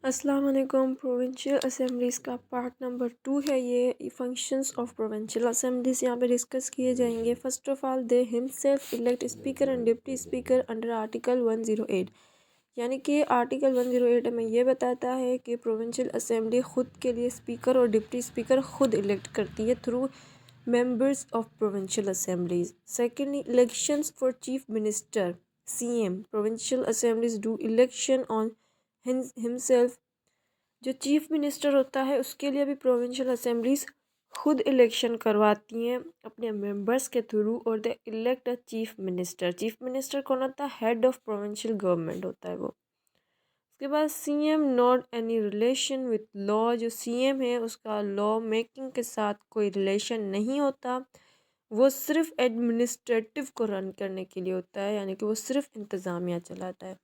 अस्सलाम वालेकुम। Provincial assemblies का पार्ट नंबर 2 है ये फंक्शंस ऑफ प्रोविंशियल असेंबलीज़। यहाँ पे डिस्कस किए जाएंगे। First of all they himself elect speaker and deputy speaker under article 108। यानी कि आर्टिकल 108 हमें ये बताता है कि प्रोविंशियल असेंबली ख़ुद के लिए स्पीकर और डिप्टी स्पीकर ख़ुद इलेक्ट करती है through members of provincial assemblies. Secondly, elections for chief minister CM. Provincial assemblies do election on himself. जो चीफ मिनिस्टर होता है उसके लिए भी प्रोविंशियल असेंबलीज खुद इलेक्शन करवाती हैं अपने मेंबर्स के थ्रू और they elect a chief minister. Chief minister कौन होता है? हेड ऑफ प्रोविंशियल गवर्नमेंट होता है वो। उसके बाद CM not any relation with law. जो सीएम है उसका लॉ मेकिंग के साथ कोई रिलेशन नहीं होता, वो सिर्फ एडमिनिस्ट्रेटिव को रन करने के लिए होता है, यानी कि वो सिर्फ इंतज़ामिया चलाता है।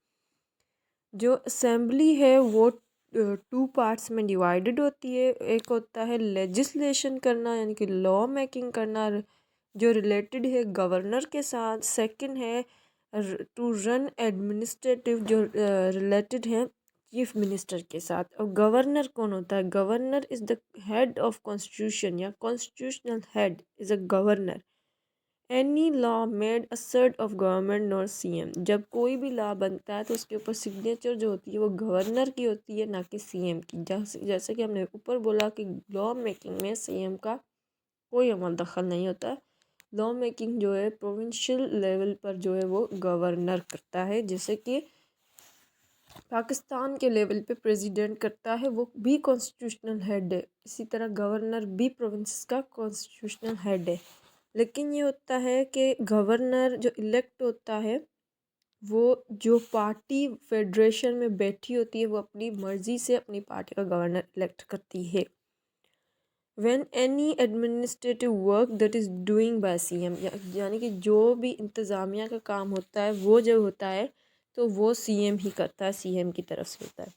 जो असेंबली है वो 2 पार्ट्स में डिवाइडेड होती है। एक होता है लेजिस्लेशन करना यानी कि लॉ मेकिंग करना जो रिलेटेड है गवर्नर के साथ। सेकंड है टू रन एडमिनिस्ट्रेटिव जो रिलेटेड है चीफ मिनिस्टर के साथ। और गवर्नर कौन होता है? Governor is the head of constitution या constitutional head is a governor. Any law made assert of government nor CM. जब कोई भी लॉ बनता है तो उसके ऊपर सिग्नेचर जो होती है वो गवर्नर की होती है, ना कि सीएम की। जैसे कि हमने ऊपर बोला कि लॉ मेकिंग में सीएम का कोई अमल दखल नहीं होता। लॉ मेकिंग जो है प्रोविंशियल लेवल पर जो है वो गवर्नर करता है, जैसे कि पाकिस्तान के लेवल पे प्रेसिडेंट करता है, वो भी कॉन्स्टिट्यूशनल हेड है। इसी तरह गवर्नर भी प्रोविंस का कॉन्स्टिट्यूशनल हेड है। लेकिन ये होता है कि गवर्नर जो इलेक्ट होता है वो जो पार्टी फेडरेशन में बैठी होती है वो अपनी मर्ज़ी से अपनी पार्टी का गवर्नर इलेक्ट करती है। When any administrative work that is doing by CM, यानी कि जो भी इंतज़ामिया का काम होता है वो जब होता है तो वो सीएम ही करता है, सीएम की तरफ से होता है।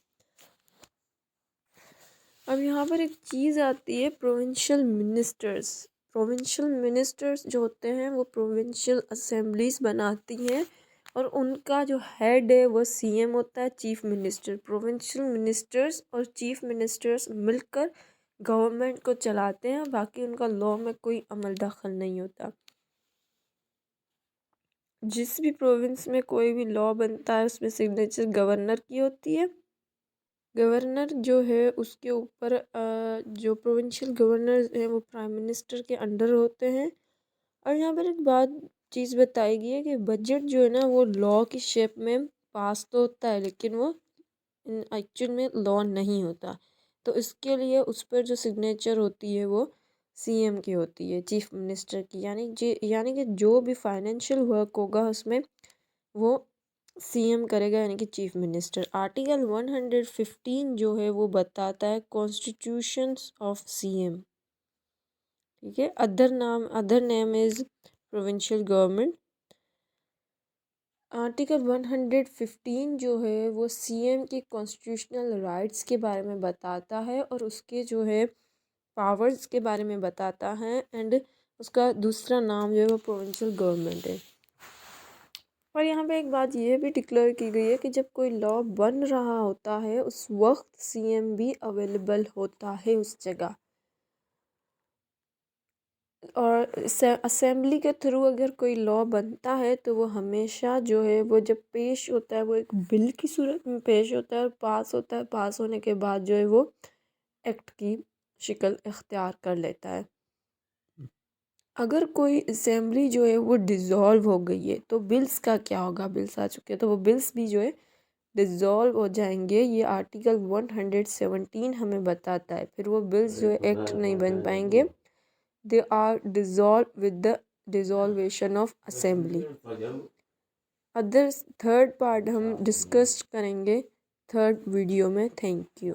अब यहाँ पर एक चीज़ आती है प्रोविंशियल मिनिस्टर्स। प्रोविंशियल मिनिस्टर्स जो होते हैं वो प्रोविंशियल असेंबलीज बनाती हैं और उनका जो हेड है वो सीएम होता है, चीफ मिनिस्टर। प्रोविंशियल मिनिस्टर्स और चीफ मिनिस्टर्स मिलकर गवर्नमेंट को चलाते हैं, बाकी उनका लॉ में कोई अमल दखल नहीं होता। जिस भी प्रोविंस में कोई भी लॉ बनता है उसमें सिग्नेचर गवर्नर की होती है। गवर्नर जो है उसके ऊपर जो प्रोविंशियल गवर्नर हैं वो प्राइम मिनिस्टर के अंडर होते हैं। और यहाँ पर एक बात चीज़ बताई गई है कि बजट जो है ना वो लॉ की शेप में पास तो होता है लेकिन वो एक्चुअल में लॉ नहीं होता। तो इसके लिए उस पर जो सिग्नेचर होती है वो सीएम की होती है, चीफ मिनिस्टर की। यानी कि जो भी फाइनेंशियल वर्क होगा उसमें वो सीएम करेगा, यानी कि चीफ मिनिस्टर। आर्टिकल 115 जो है वो बताता है कॉन्स्टिट्यूशंस ऑफ सीएम। ठीक है, other name is provincial government. Article 115 जो है वो सीएम की कॉन्स्टिट्यूशनल राइट्स के बारे में बताता है और उसके जो है पावर्स के बारे में बताता है। एंड उसका दूसरा नाम जो है वो प्रोविंशियल गवर्नमेंट है। और यहाँ पे एक बात ये भी डिक्लेयर की गई है कि जब कोई लॉ बन रहा होता है उस वक्त सीएम भी अवेलेबल होता है उस जगह। और असेंबली के थ्रू अगर कोई लॉ बनता है तो वो हमेशा जो है वो जब पेश होता है वो एक बिल की सूरत में पेश होता है और पास होता है। पास होने के बाद जो है वो एक्ट की शक्ल इख्तियार कर लेता है। अगर कोई असेंबली जो है वो डिज़ोल्व हो गई है तो बिल्स का क्या होगा? बिल्स आ चुके हैं तो वो बिल्स भी जो है डिज़ोल्व हो जाएंगे। ये आर्टिकल 117 हमें बताता है। फिर वो बिल्स जो है एक्ट नहीं बन पाएंगे, they are dissolve with the dissolution of assembly. Other third part हम डिस्कस करेंगे थर्ड वीडियो में। Thank you.